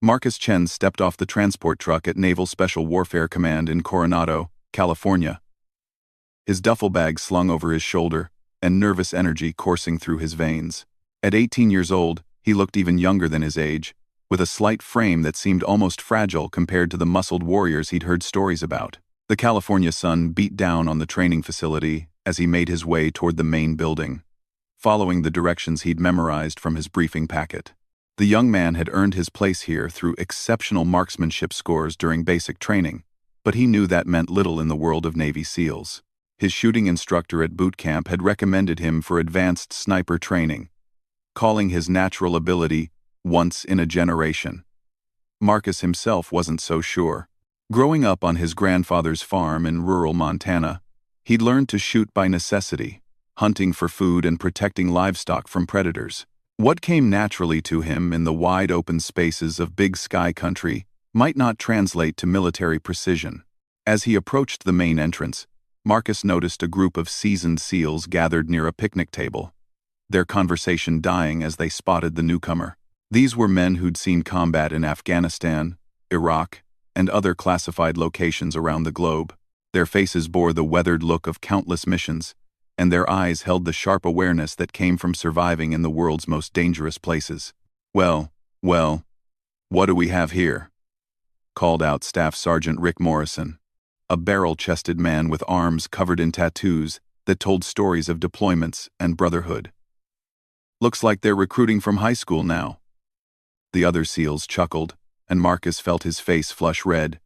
Marcus Chen stepped off the transport truck at Naval Special Warfare Command in Coronado, California. His duffel bag slung over his shoulder, and nervous energy coursing through his veins. At 18 years old, he looked even younger than his age, with a slight frame that seemed almost fragile compared to the muscled warriors he'd heard stories about. The California sun beat down on the training facility as he made his way toward the main building, following the directions he'd memorized from his briefing packet. The young man had earned his place here through exceptional marksmanship scores during basic training, but he knew that meant little in the world of Navy SEALs. His shooting instructor at boot camp had recommended him for advanced sniper training, calling his natural ability once in a generation. Marcus himself wasn't so sure. Growing up on his grandfather's farm in rural Montana, he'd learned to shoot by necessity, hunting for food and protecting livestock from predators. What came naturally to him in the wide-open spaces of Big Sky country might not translate to military precision. As he approached the main entrance, Marcus noticed a group of seasoned SEALs gathered near a picnic table, their conversation dying as they spotted the newcomer. These were men who'd seen combat in Afghanistan, Iraq, and other classified locations around the globe. Their faces bore the weathered look of countless missions, and their eyes held the sharp awareness that came from surviving in the world's most dangerous places. Well, what do we have here?" called out Staff Sergeant Rick Morrison, a barrel-chested man with arms covered in tattoos that told stories of deployments and brotherhood. "Looks like they're recruiting from high school now." The other SEALs chuckled, and Marcus felt his face flush red.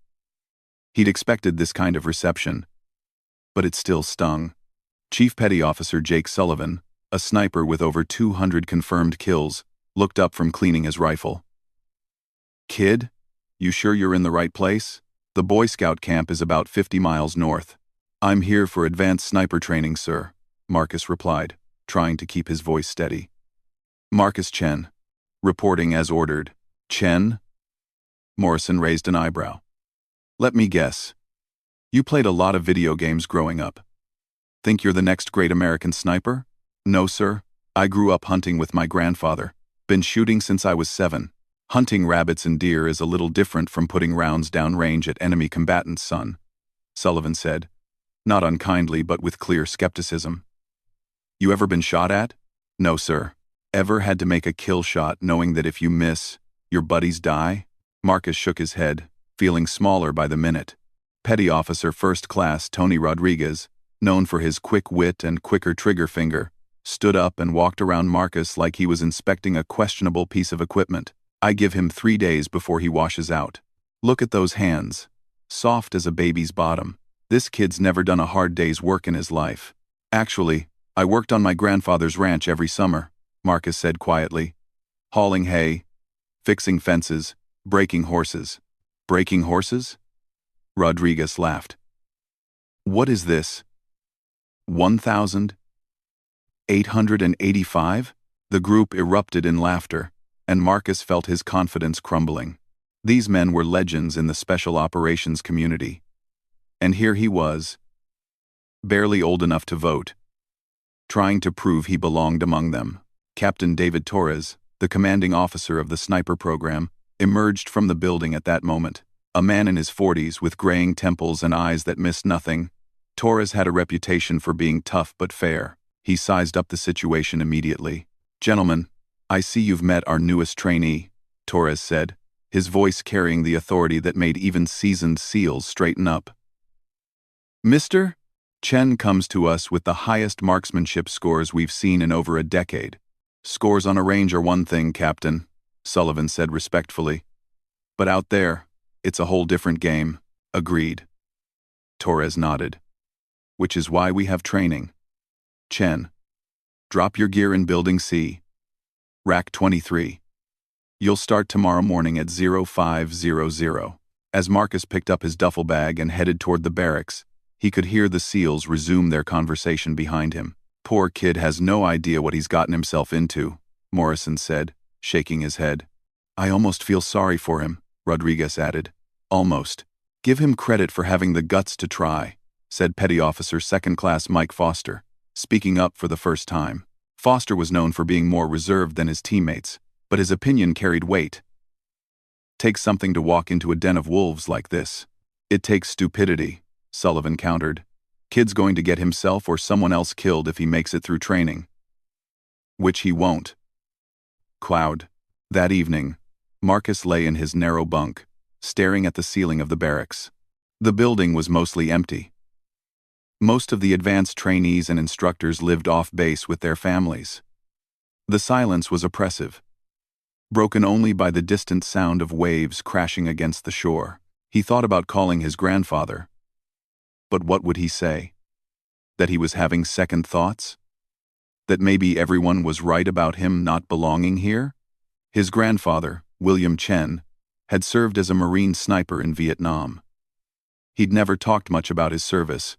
He'd expected this kind of reception, but it still stung. Chief Petty Officer Jake Sullivan, a sniper with over 200 confirmed kills, looked up from cleaning his rifle. "Kid, you sure you're in the right place? The Boy Scout camp is about 50 miles north." "I'm here for advanced sniper training, sir," Marcus replied, trying to keep his voice steady. "Marcus Chen, reporting as ordered." "Chen?" Morrison raised an eyebrow. "Let me guess. You played a lot of video games growing up. Think you're the next great American sniper?" "No, sir. I grew up hunting with my grandfather. Been shooting since I was 7. Hunting rabbits and deer is a little different from putting rounds downrange at enemy combatants, son," Sullivan said, not unkindly but with clear skepticism. "You ever been shot at?" "No, sir." "Ever had to make a kill shot knowing that if you miss, your buddies die?" Marcus shook his head, feeling smaller by the minute. Petty Officer First Class Tony Rodriguez, known for his quick wit and quicker trigger finger, stood up and walked around Marcus like he was inspecting a questionable piece of equipment. "I give him 3 days before he washes out. Look at those hands. Soft as a baby's bottom. This kid's never done a hard day's work in his life." "Actually, I worked on my grandfather's ranch every summer," Marcus said quietly. "Hauling hay, fixing fences, breaking horses." "Breaking horses?" Rodriguez laughed. "What is this? 1,885? The group erupted in laughter, and Marcus felt his confidence crumbling. These men were legends in the special operations community. And here he was, barely old enough to vote, trying to prove he belonged among them. Captain David Torres, the commanding officer of the sniper program, emerged from the building at that moment. A man in his 40s with graying temples and eyes that missed nothing. Torres had a reputation for being tough but fair. He sized up the situation immediately. "Gentlemen, I see you've met our newest trainee," Torres said, his voice carrying the authority that made even seasoned SEALs straighten up. "Mr. Chen comes to us with the highest marksmanship scores we've seen in over a decade." "Scores on a range are one thing, Captain," Sullivan said respectfully. "But out there, it's a whole different game." "Agreed." Torres nodded. "Which is why we have training. Chen, drop your gear in Building C. Rack 23. You'll start tomorrow morning at 0500. As Marcus picked up his duffel bag and headed toward the barracks, he could hear the SEALs resume their conversation behind him. "Poor kid has no idea what he's gotten himself into," Morrison said, shaking his head. "I almost feel sorry for him," Rodriguez added. "Almost. Give him credit for having the guts to try," said Petty Officer Second Class Mike Foster, speaking up for the first time. Foster was known for being more reserved than his teammates, but his opinion carried weight. Takes something to walk into a den of wolves like this. It takes stupidity, Sullivan countered. Kid's going to get himself or someone else killed if he makes it through training. Which he won't. Cloud. That evening, Marcus lay in his narrow bunk, staring at the ceiling of the barracks. The building was mostly empty. Most of the advanced trainees and instructors lived off base with their families. The silence was oppressive, broken only by the distant sound of waves crashing against the shore. He thought about calling his grandfather. But what would he say? That he was having second thoughts? That maybe everyone was right about him not belonging here? His grandfather, William Chen, had served as a Marine sniper in Vietnam. He'd never talked much about his service,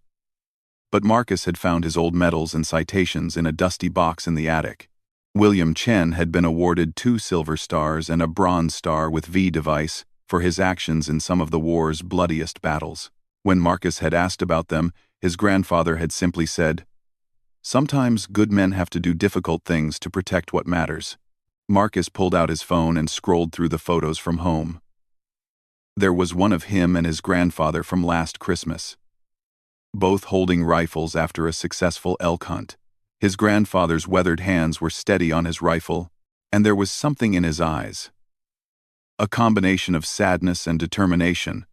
but Marcus had found his old medals and citations in a dusty box in the attic. William Chen had been awarded 2 Silver Stars and a Bronze Star with V device for his actions in some of the war's bloodiest battles. When Marcus had asked about them, his grandfather had simply said, "Sometimes good men have to do difficult things to protect what matters." Marcus pulled out his phone and scrolled through the photos from home. There was one of him and his grandfather from last Christmas, both holding rifles after a successful elk hunt. His grandfather's weathered hands were steady on his rifle, and there was something in his eyes, a combination of sadness and determination,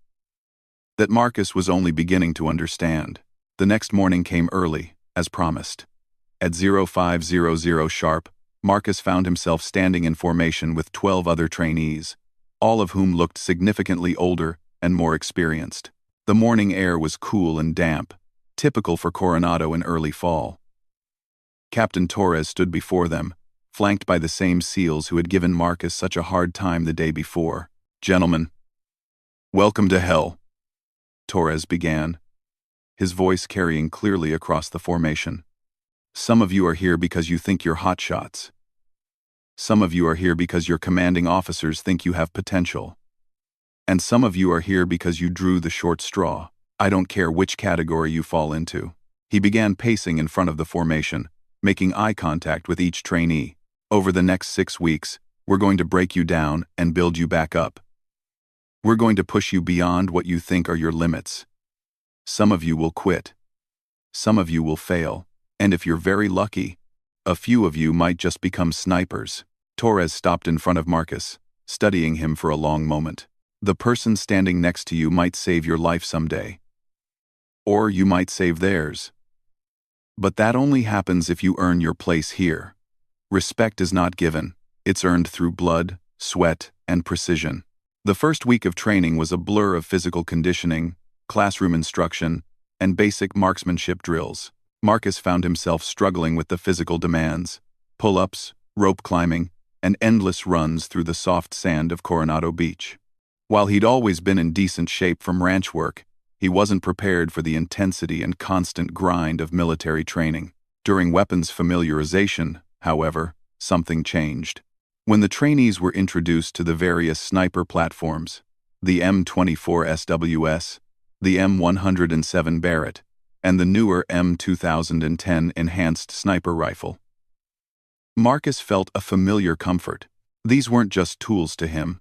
that Marcus was only beginning to understand. The next morning came early, as promised. At 0500 sharp, Marcus found himself standing in formation with 12 other trainees, all of whom looked significantly older and more experienced. The morning air was cool and damp, typical for Coronado in early fall. Captain Torres stood before them, flanked by the same SEALs who had given Marcus such a hard time the day before. "Gentlemen, welcome to hell," Torres began, his voice carrying clearly across the formation. "Some of you are here because you think you're hotshots. Some of you are here because your commanding officers think you have potential. And some of you are here because you drew the short straw. I don't care which category you fall into." He began pacing in front of the formation, making eye contact with each trainee. "Over the next 6 weeks, we're going to break you down and build you back up. We're going to push you beyond what you think are your limits. Some of you will quit. Some of you will fail. And if you're very lucky, a few of you might just become snipers." Torres stopped in front of Marcus, studying him for a long moment. "The person standing next to you might save your life someday. Or you might save theirs. But that only happens if you earn your place here. Respect is not given. It's earned through blood, sweat, and precision." The first week of training was a blur of physical conditioning, classroom instruction, and basic marksmanship drills. Marcus found himself struggling with the physical demands: pull-ups, rope climbing, and endless runs through the soft sand of Coronado Beach. While he'd always been in decent shape from ranch work, he wasn't prepared for the intensity and constant grind of military training. During weapons familiarization, however, something changed. When the trainees were introduced to the various sniper platforms, the M24 SWS, the M107 Barrett, and the newer M2010 Enhanced Sniper Rifle, Marcus felt a familiar comfort. These weren't just tools to him.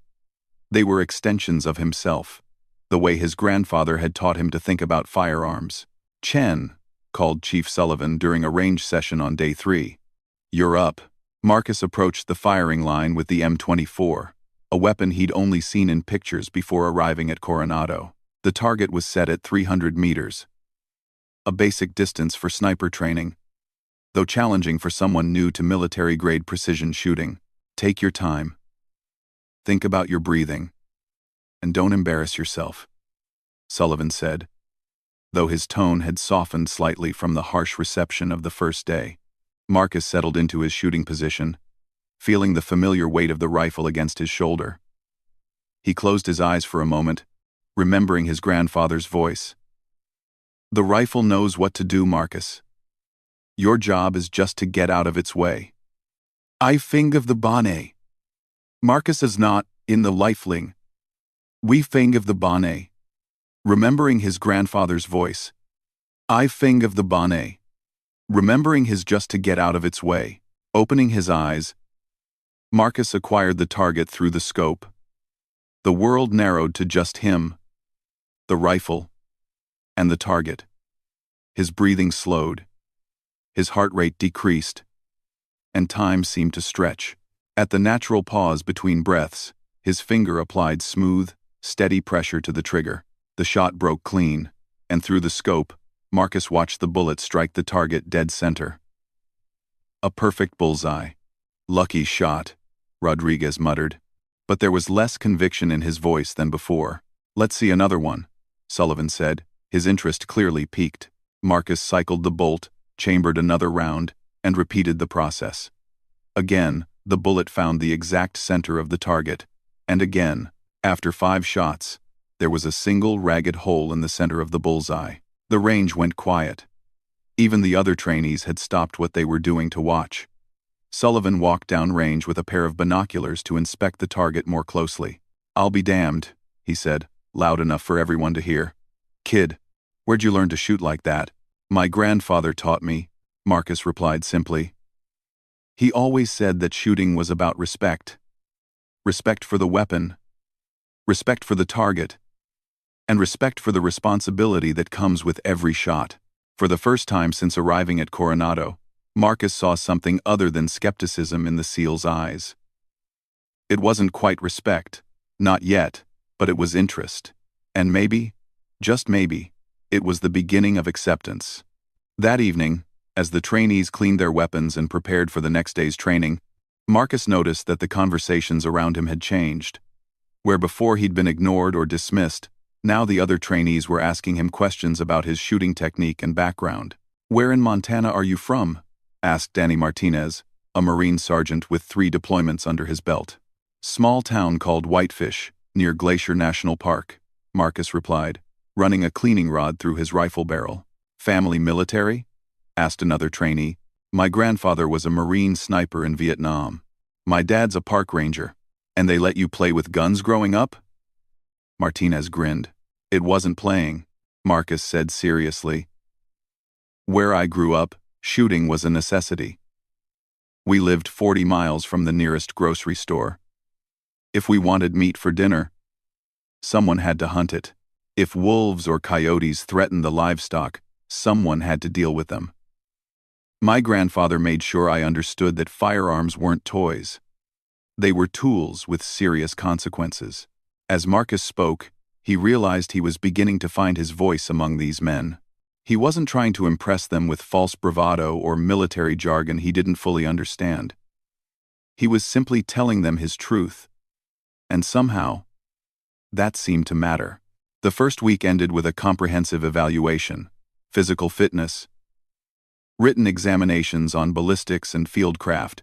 They were extensions of himself, the way his grandfather had taught him to think about firearms. "Chen," called Chief Sullivan during a range session on day 3. "You're up." Marcus approached the firing line with the M24, a weapon he'd only seen in pictures before arriving at Coronado. The target was set at 300 meters, a basic distance for sniper training, though challenging for someone new to military-grade precision shooting. "Take your time. Think about your breathing. And don't embarrass yourself," Sullivan said, though his tone had softened slightly from the harsh reception of the first day. Marcus settled into his shooting position, feeling the familiar weight of the rifle against his shoulder. He closed his eyes for a moment, remembering his grandfather's voice. "The rifle knows what to do, Marcus. Your job is just to get out of its way." "I think of the Bonnet." Marcus is not in the lifeling. "We think of the Bonnet." Remembering his grandfather's voice. "I think of the Bonnet." Remembering his just to get out of its way. Opening his eyes, Marcus acquired the target through the scope. The world narrowed to just him, the rifle, and the target. His breathing slowed. His heart rate decreased, and time seemed to stretch. At the natural pause between breaths, his finger applied smooth, steady pressure to the trigger. The shot broke clean, and through the scope, Marcus watched the bullet strike the target dead center. A perfect bullseye. Lucky shot, Rodriguez muttered. But there was less conviction in his voice than before. Let's see another one, Sullivan said, his interest clearly piqued. Marcus cycled the bolt, chambered another round, and repeated the process. Again, the bullet found the exact center of the target, and again, after 5 shots, there was a single ragged hole in the center of the bullseye. The range went quiet. Even the other trainees had stopped what they were doing to watch. Sullivan walked down range with a pair of binoculars to inspect the target more closely. "I'll be damned," he said, loud enough for everyone to hear. "Kid, where'd you learn to shoot like that?" "My grandfather taught me," Marcus replied simply. "He always said that shooting was about respect. Respect for the weapon, respect for the target, and respect for the responsibility that comes with every shot." For the first time since arriving at Coronado, Marcus saw something other than skepticism in the SEAL's eyes. It wasn't quite respect, not yet, but it was interest. And maybe, just maybe, it was the beginning of acceptance. That evening, as the trainees cleaned their weapons and prepared for the next day's training, Marcus noticed that the conversations around him had changed. Where before he'd been ignored or dismissed, now the other trainees were asking him questions about his shooting technique and background. "Where in Montana are you from?" asked Danny Martinez, a Marine sergeant with 3 deployments under his belt. "Small town called Whitefish, near Glacier National Park," Marcus replied, running a cleaning rod through his rifle barrel. "Family military?" asked another trainee. "My grandfather was a Marine sniper in Vietnam. My dad's a park ranger." "And they let you play with guns growing up?" Martinez grinned. "It wasn't playing," Marcus said seriously. "Where I grew up, shooting was a necessity. We lived 40 miles from the nearest grocery store. If we wanted meat for dinner, someone had to hunt it. If wolves or coyotes threatened the livestock, someone had to deal with them. My grandfather made sure I understood that firearms weren't toys. They were tools with serious consequences." As Marcus spoke, he realized he was beginning to find his voice among these men. He wasn't trying to impress them with false bravado or military jargon he didn't fully understand. He was simply telling them his truth. And somehow, that seemed to matter. The first week ended with a comprehensive evaluation, physical fitness, written examinations on ballistics and fieldcraft,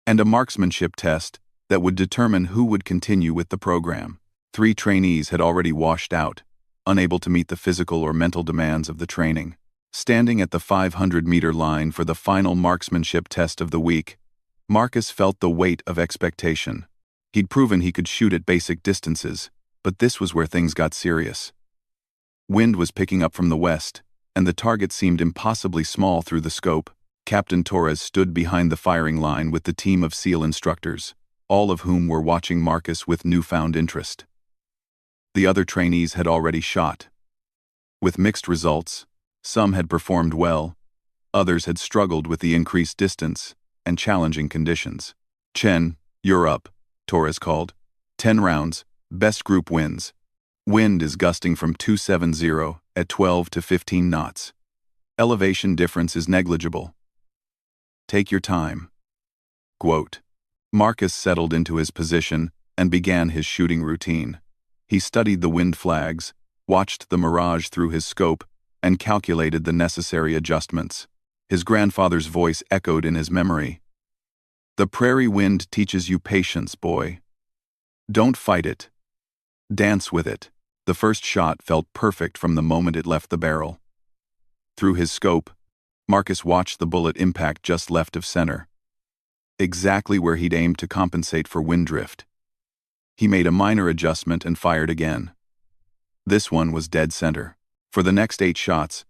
and a marksmanship test that would determine who would continue with the program. 3 trainees had already washed out, unable to meet the physical or mental demands of the training. Standing at the 500-meter line for the final marksmanship test of the week, Marcus felt the weight of expectation. He'd proven he could shoot at basic distances, but this was where things got serious. Wind was picking up from the west, and the target seemed impossibly small through the scope. Captain Torres stood behind the firing line with the team of SEAL instructors, all of whom were watching Marcus with newfound interest. The other trainees had already shot. With mixed results, some had performed well, others had struggled with the increased distance and challenging conditions. "Chen, you're up," Torres called. 10 rounds, best group wins. Wind is gusting from 270 at 12 to 15 knots. Elevation difference is negligible. Take your time. Quote. Marcus settled into his position and began his shooting routine. He studied the wind flags, watched the mirage through his scope, and calculated the necessary adjustments. His grandfather's voice echoed in his memory. "The prairie wind teaches you patience, boy. Don't fight it. Dance with it." The first shot felt perfect from the moment it left the barrel. Through his scope, Marcus watched the bullet impact just left of center, exactly where he'd aimed to compensate for wind drift. He made a minor adjustment and fired again. This one was dead center. For the next 8 shots,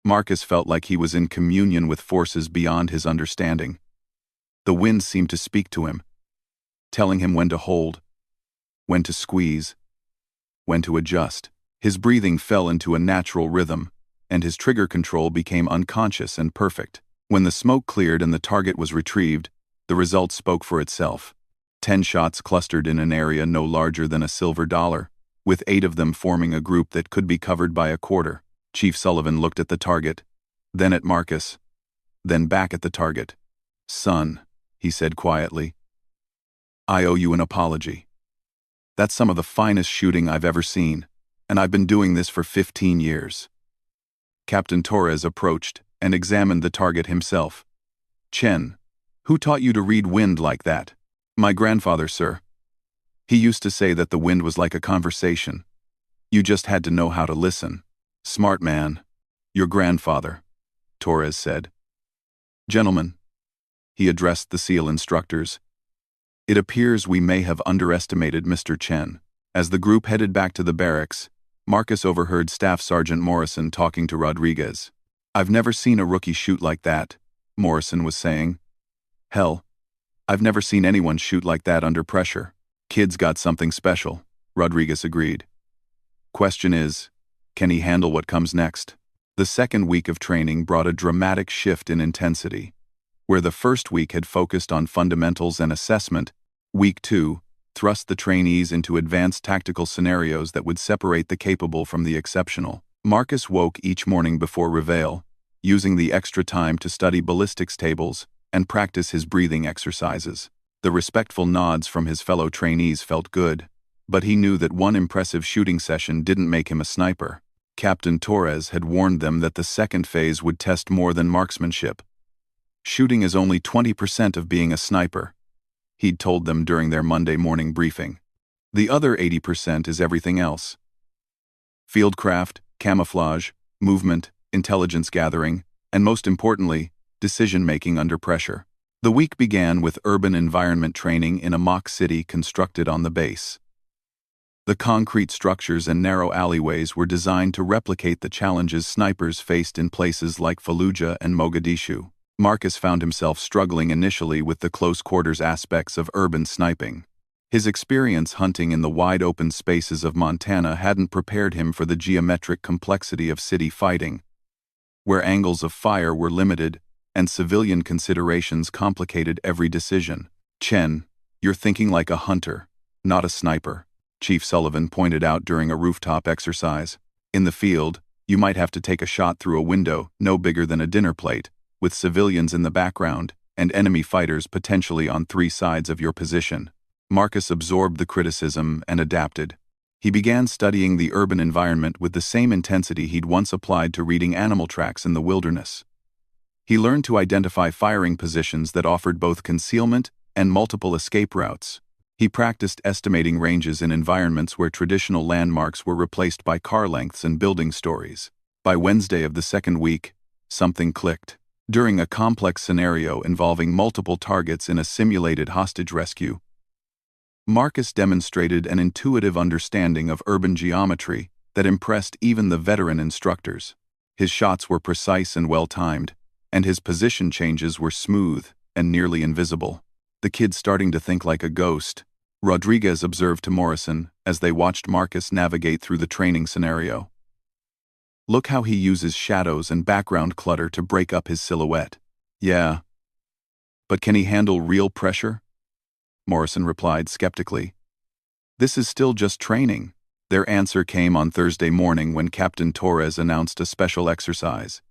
Marcus felt like he was in communion with forces beyond his understanding. The wind seemed to speak to him, telling him when to hold, when to squeeze, when to adjust. His breathing fell into a natural rhythm, and his trigger control became unconscious and perfect. When the smoke cleared and the target was retrieved, the result spoke for itself. 10 shots clustered in an area no larger than a silver dollar, with 8 of them forming a group that could be covered by a quarter. Chief Sullivan looked at the target, then at Marcus, then back at the target. "Son," he said quietly, "I owe you an apology. That's some of the finest shooting I've ever seen, and I've been doing this for 15 years. Captain Torres approached and examined the target himself. "Chen, who taught you to read wind like that?" "My grandfather, sir. He used to say that the wind was like a conversation. You just had to know how to listen." "Smart man. Your grandfather," Torres said. "Gentlemen," he addressed the SEAL instructors, "it appears we may have underestimated Mr. Chen." As the group headed back to the barracks, Marcus overheard Staff Sergeant Morrison talking to Rodriguez. "I've never seen a rookie shoot like that," Morrison was saying. "Hell, I've never seen anyone shoot like that under pressure." "Kid's got something special," Rodriguez agreed. "Question is, can he handle what comes next?" The second week of training brought a dramatic shift in intensity. Where the first week had focused on fundamentals and assessment, week 2 thrust the trainees into advanced tactical scenarios that would separate the capable from the exceptional. Marcus woke each morning before reveille, using the extra time to study ballistics tables and practice his breathing exercises. The respectful nods from his fellow trainees felt good, but he knew that one impressive shooting session didn't make him a sniper. Captain Torres had warned them that the second phase would test more than marksmanship. "Shooting is only 20% of being a sniper," he'd told them during their Monday morning briefing. "The other 80% is everything else. Fieldcraft, camouflage, movement, intelligence gathering, and most importantly, decision-making under pressure." The week began with urban environment training in a mock city constructed on the base. The concrete structures and narrow alleyways were designed to replicate the challenges snipers faced in places like Fallujah and Mogadishu. Marcus found himself struggling initially with the close-quarters aspects of urban sniping. His experience hunting in the wide-open spaces of Montana hadn't prepared him for the geometric complexity of city fighting, where angles of fire were limited and civilian considerations complicated every decision. "Chen, you're thinking like a hunter, not a sniper," Chief Sullivan pointed out during a rooftop exercise. "In the field, you might have to take a shot through a window no bigger than a dinner plate, with civilians in the background and enemy fighters potentially on 3 sides of your position." Marcus absorbed the criticism and adapted. He began studying the urban environment with the same intensity he'd once applied to reading animal tracks in the wilderness. He learned to identify firing positions that offered both concealment and multiple escape routes. He practiced estimating ranges in environments where traditional landmarks were replaced by car lengths and building stories. By Wednesday of the second week, something clicked. During a complex scenario involving multiple targets in a simulated hostage rescue, Marcus demonstrated an intuitive understanding of urban geometry that impressed even the veteran instructors. His shots were precise and well-timed, and his position changes were smooth and nearly invisible. "The kid's starting to think like a ghost," Rodriguez observed to Morrison as they watched Marcus navigate through the training scenario. "Look how he uses shadows and background clutter to break up his silhouette." "Yeah. But can he handle real pressure?" Morrison replied skeptically. "This is still just training." Their answer came on Thursday morning when Captain Torres announced a special exercise.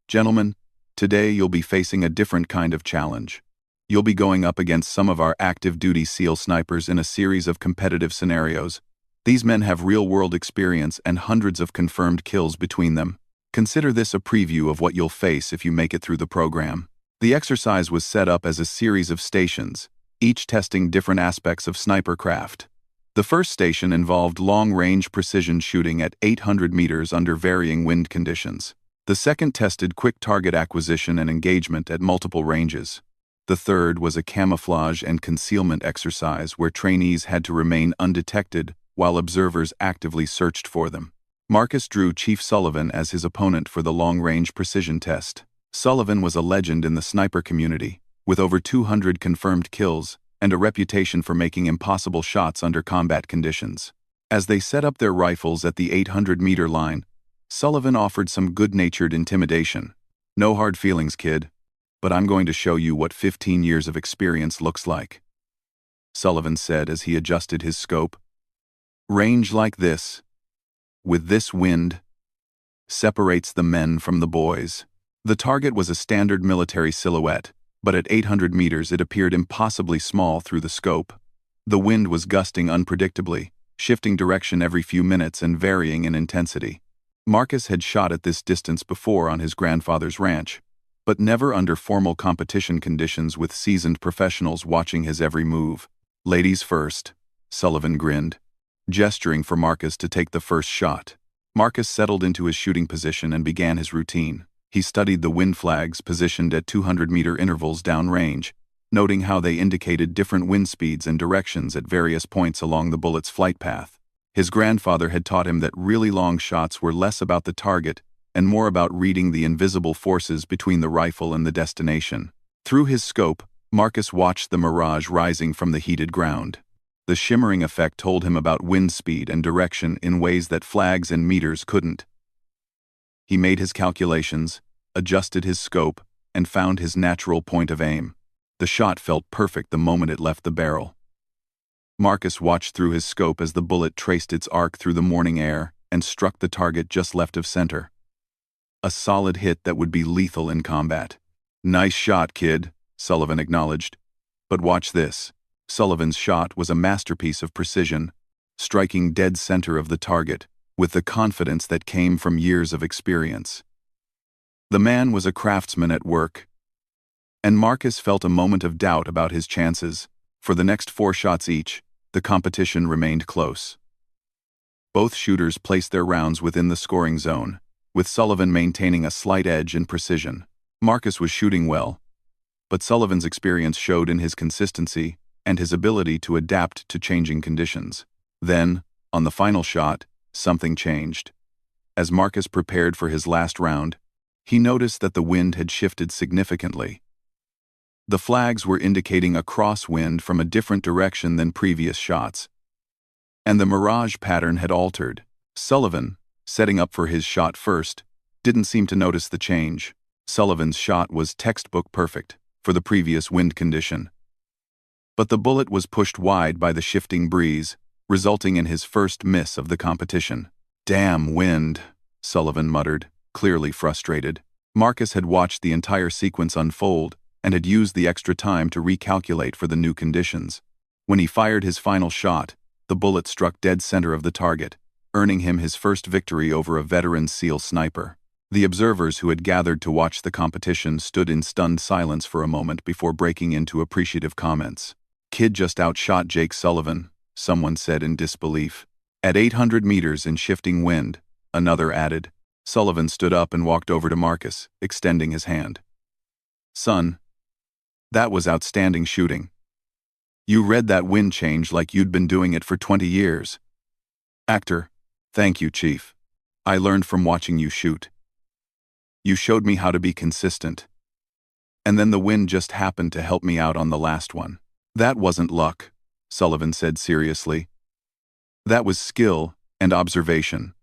"Gentlemen, today you'll be facing a different kind of challenge. You'll be going up against some of our active-duty SEAL snipers in a series of competitive scenarios. These men have real-world experience and hundreds of confirmed kills between them. Consider this a preview of what you'll face if you make it through the program." The exercise was set up as a series of stations, each testing different aspects of sniper craft. The first station involved long-range precision shooting at 800 meters under varying wind conditions. The second tested quick target acquisition and engagement at multiple ranges. The third was a camouflage and concealment exercise where trainees had to remain undetected while observers actively searched for them. Marcus drew Chief Sullivan as his opponent for the long-range precision test. Sullivan was a legend in the sniper community, with over 200 confirmed kills and a reputation for making impossible shots under combat conditions. As they set up their rifles at the 800-meter line, Sullivan offered some good-natured intimidation. "No hard feelings, kid, but I'm going to show you what 15 years of experience looks like," Sullivan said as he adjusted his scope. "Range like this, with this wind, separates the men from the boys." The target was a standard military silhouette, but at 800 meters it appeared impossibly small through the scope. The wind was gusting unpredictably, shifting direction every few minutes and varying in intensity. Marcus had shot at this distance before on his grandfather's ranch, but never under formal competition conditions with seasoned professionals watching his every move. "Ladies first," Sullivan grinned, gesturing for Marcus to take the first shot. Marcus settled into his shooting position and began his routine. He studied the wind flags positioned at 200-meter intervals downrange, noting how they indicated different wind speeds and directions at various points along the bullet's flight path. His grandfather had taught him that really long shots were less about the target and more about reading the invisible forces between the rifle and the destination. Through his scope, Marcus watched the mirage rising from the heated ground. The shimmering effect told him about wind speed and direction in ways that flags and meters couldn't. He made his calculations, adjusted his scope, and found his natural point of aim. The shot felt perfect the moment it left the barrel. Marcus watched through his scope as the bullet traced its arc through the morning air and struck the target just left of center. A solid hit that would be lethal in combat. "Nice shot, kid," Sullivan acknowledged. "But watch this." Sullivan's shot was a masterpiece of precision, striking dead center of the target, with the confidence that came from years of experience. The man was a craftsman at work, and Marcus felt a moment of doubt about his chances. For the next 4 shots each, the competition remained close. Both shooters placed their rounds within the scoring zone, with Sullivan maintaining a slight edge in precision. Marcus was shooting well, but Sullivan's experience showed in his consistency and his ability to adapt to changing conditions. Then, on the final shot, something changed. As Marcus prepared for his last round, he noticed that the wind had shifted significantly. The flags were indicating a crosswind from a different direction than previous shots, and the mirage pattern had altered. Sullivan, setting up for his shot first, didn't seem to notice the change. Sullivan's shot was textbook perfect for the previous wind condition, but the bullet was pushed wide by the shifting breeze, resulting in his first miss of the competition. "Damn wind," Sullivan muttered, clearly frustrated. Marcus had watched the entire sequence unfold and had used the extra time to recalculate for the new conditions. When he fired his final shot, the bullet struck dead center of the target, earning him his first victory over a veteran SEAL sniper. The observers who had gathered to watch the competition stood in stunned silence for a moment before breaking into appreciative comments. "Kid just outshot Jake Sullivan," someone said in disbelief. "At 800 meters in shifting wind," another added. Sullivan stood up and walked over to Marcus, extending his hand. "Son, that was outstanding shooting. You read that wind change like you'd been doing it for 20 years. Actor, thank you, Chief. I learned from watching you shoot. You showed me how to be consistent. And then the wind just happened to help me out on the last one." "That wasn't luck," Sullivan said seriously. "That was skill and observation.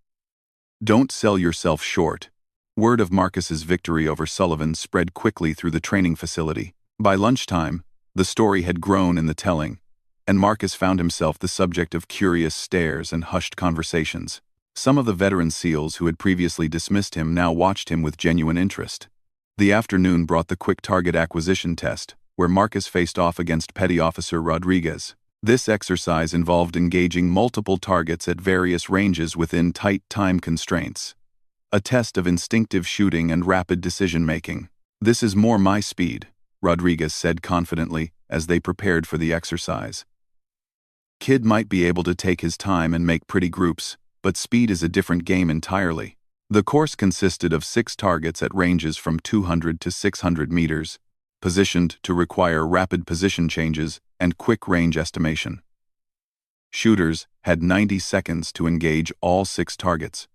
Don't sell yourself short." Word of Marcus's victory over Sullivan spread quickly through the training facility. By lunchtime, the story had grown in the telling, and Marcus found himself the subject of curious stares and hushed conversations. Some of the veteran SEALs who had previously dismissed him now watched him with genuine interest. The afternoon brought the quick target acquisition test, where Marcus faced off against Petty Officer Rodriguez. This exercise involved engaging multiple targets at various ranges within tight time constraints. A test of instinctive shooting and rapid decision-making. "This is more my speed," Rodriguez said confidently as they prepared for the exercise. "Kid might be able to take his time and make pretty groups, but speed is a different game entirely." The course consisted of 6 targets at ranges from 200 to 600 meters, positioned to require rapid position changes and quick range estimation. Shooters had 90 seconds to engage all 6 targets,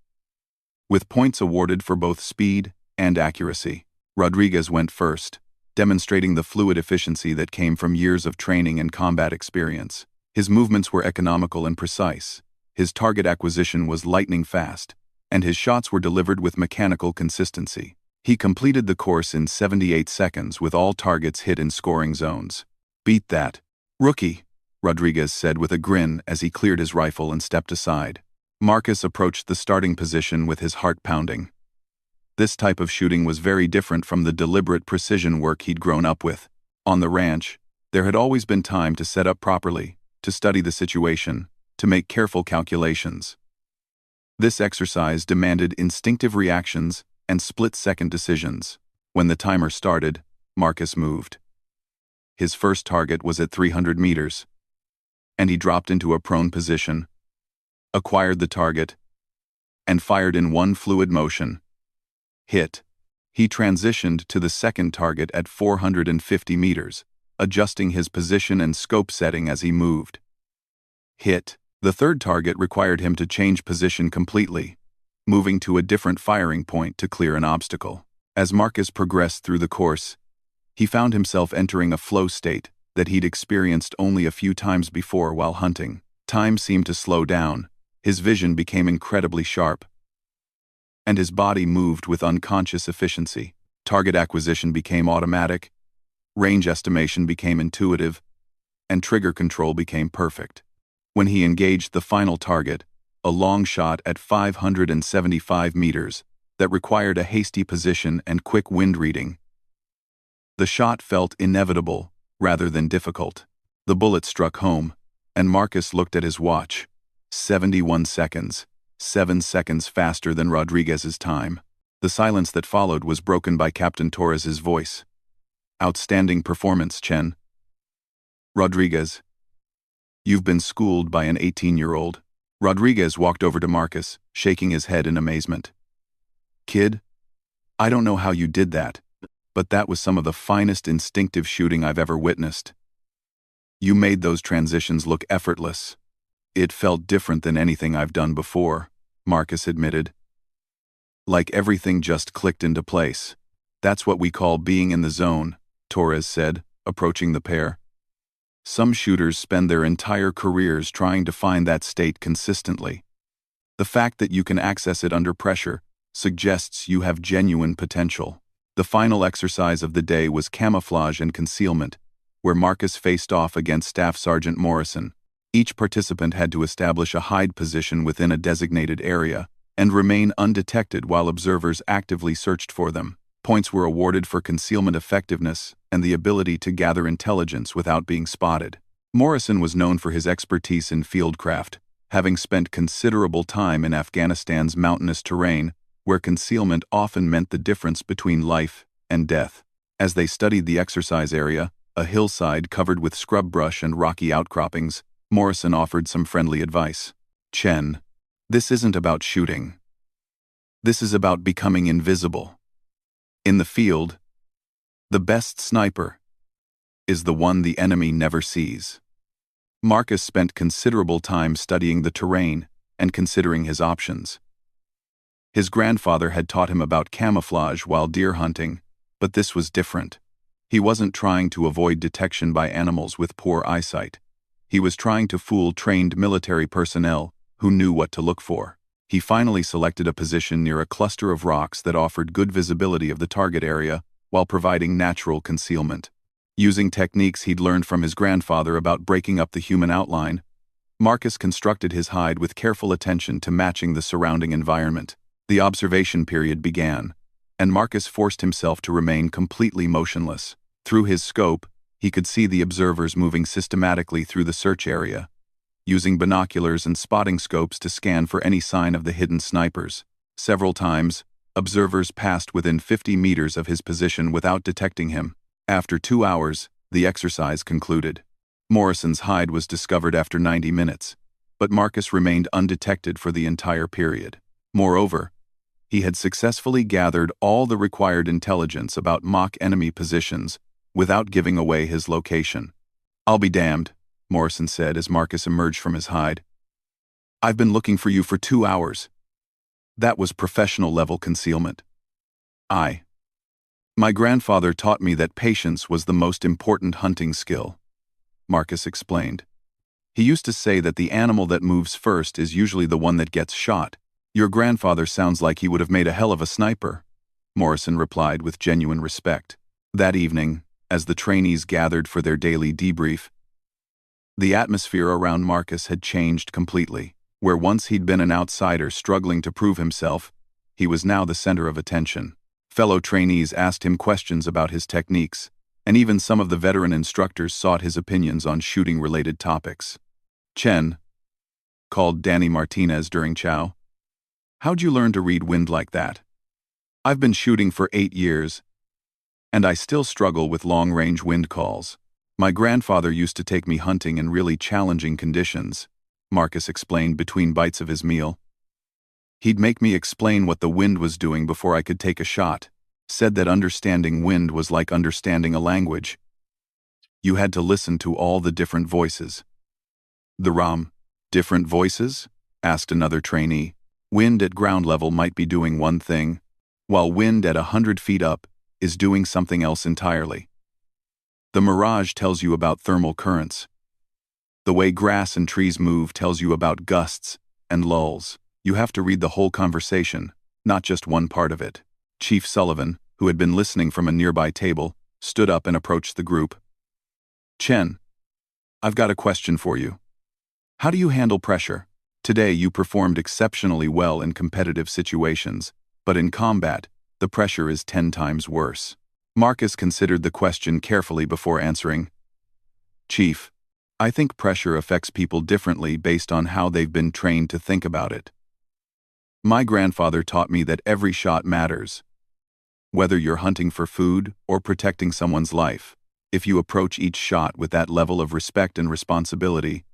with points awarded for both speed and accuracy. Rodriguez went first, demonstrating the fluid efficiency that came from years of training and combat experience. His movements were economical and precise, his target acquisition was lightning fast, and his shots were delivered with mechanical consistency. He completed the course in 78 seconds with all targets hit in scoring zones. "Beat that, rookie," Rodriguez said with a grin as he cleared his rifle and stepped aside. Marcus approached the starting position with his heart pounding. This type of shooting was very different from the deliberate precision work he'd grown up with. On the ranch, there had always been time to set up properly, to study the situation, to make careful calculations. This exercise demanded instinctive reactions and split-second decisions. When the timer started, Marcus moved. His first target was at 300 meters, and he dropped into a prone position, acquired the target, and fired in one fluid motion. Hit. He transitioned to the second target at 450 meters, adjusting his position and scope setting as he moved. Hit. The third target required him to change position completely, moving to a different firing point to clear an obstacle. As Marcus progressed through the course, he found himself entering a flow state that he'd experienced only a few times before while hunting. Time seemed to slow down, his vision became incredibly sharp, and his body moved with unconscious efficiency. Target acquisition became automatic, range estimation became intuitive, and trigger control became perfect. When he engaged the final target, a long shot at 575 meters that required a hasty position and quick wind reading, the shot felt inevitable rather than difficult. The bullet struck home, and Marcus looked at his watch. 71 seconds, 7 seconds faster than Rodriguez's time. The silence that followed was broken by Captain Torres's voice. "Outstanding performance, Chen." "Rodriguez, you've been schooled by an 18-year-old. Rodriguez walked over to Marcus, shaking his head in amazement. "Kid, I don't know how you did that, but that was some of the finest instinctive shooting I've ever witnessed. You made those transitions look effortless." "It felt different than anything I've done before," Marcus admitted. "Like everything just clicked into place. That's what we call being in the zone," Torres said, approaching the pair. "Some shooters spend their entire careers trying to find that state consistently. The fact that you can access it under pressure suggests you have genuine potential." The final exercise of the day was camouflage and concealment, where Marcus faced off against Staff Sergeant Morrison. Each participant had to establish a hide position within a designated area and remain undetected while observers actively searched for them. Points were awarded for concealment effectiveness and the ability to gather intelligence without being spotted. Morrison was known for his expertise in fieldcraft, having spent considerable time in Afghanistan's mountainous terrain, where concealment often meant the difference between life and death. As they studied the exercise area, a hillside covered with scrub brush and rocky outcroppings, Morrison offered some friendly advice. "Chen, this isn't about shooting. This is about becoming invisible. In the field, the best sniper is the one the enemy never sees." Marcus spent considerable time studying the terrain and considering his options. His grandfather had taught him about camouflage while deer hunting, but this was different. He wasn't trying to avoid detection by animals with poor eyesight. He was trying to fool trained military personnel who knew what to look for. He finally selected a position near a cluster of rocks that offered good visibility of the target area while providing natural concealment. Using techniques he'd learned from his grandfather about breaking up the human outline, Marcus constructed his hide with careful attention to matching the surrounding environment. The observation period began, and Marcus forced himself to remain completely motionless. Through his scope, he could see the observers moving systematically through the search area, using binoculars and spotting scopes to scan for any sign of the hidden snipers. Several times, observers passed within 50 meters of his position without detecting him. After 2 hours, the exercise concluded. Morrison's hide was discovered after 90 minutes, but Marcus remained undetected for the entire period. Moreover, he had successfully gathered all the required intelligence about mock enemy positions without giving away his location. "I'll be damned," Morrison said as Marcus emerged from his hide. "I've been looking for you for 2 hours. That was professional-level concealment." My grandfather taught me that patience was the most important hunting skill, Marcus explained. He used to say that the animal that moves first is usually the one that gets shot. Your grandfather sounds like he would have made a hell of a sniper, Morrison replied with genuine respect. That evening, as the trainees gathered for their daily debrief, the atmosphere around Marcus had changed completely. Where once he'd been an outsider struggling to prove himself, he was now the center of attention. Fellow trainees asked him questions about his techniques, and even some of the veteran instructors sought his opinions on shooting-related topics. Chen, called Danny Martinez during chow, how'd you learn to read wind like that? I've been shooting for 8 years, and I still struggle with long-range wind calls. My grandfather used to take me hunting in really challenging conditions, Marcus explained between bites of his meal. He'd make me explain what the wind was doing before I could take a shot, said that understanding wind was like understanding a language. You had to listen to all the different voices. Different voices? Asked another trainee. Wind at ground level might be doing one thing, while wind at 100 feet up is doing something else entirely. The mirage tells you about thermal currents. The way grass and trees move tells you about gusts and lulls. You have to read the whole conversation, not just one part of it. Chief Sullivan, who had been listening from a nearby table, stood up and approached the group. Chen, I've got a question for you. How do you handle pressure? Today you performed exceptionally well in competitive situations, but in combat, the pressure is 10 times worse. Marcus considered the question carefully before answering. Chief, I think pressure affects people differently based on how they've been trained to think about it. My grandfather taught me that every shot matters. Whether you're hunting for food or protecting someone's life, if you approach each shot with that level of respect and responsibility,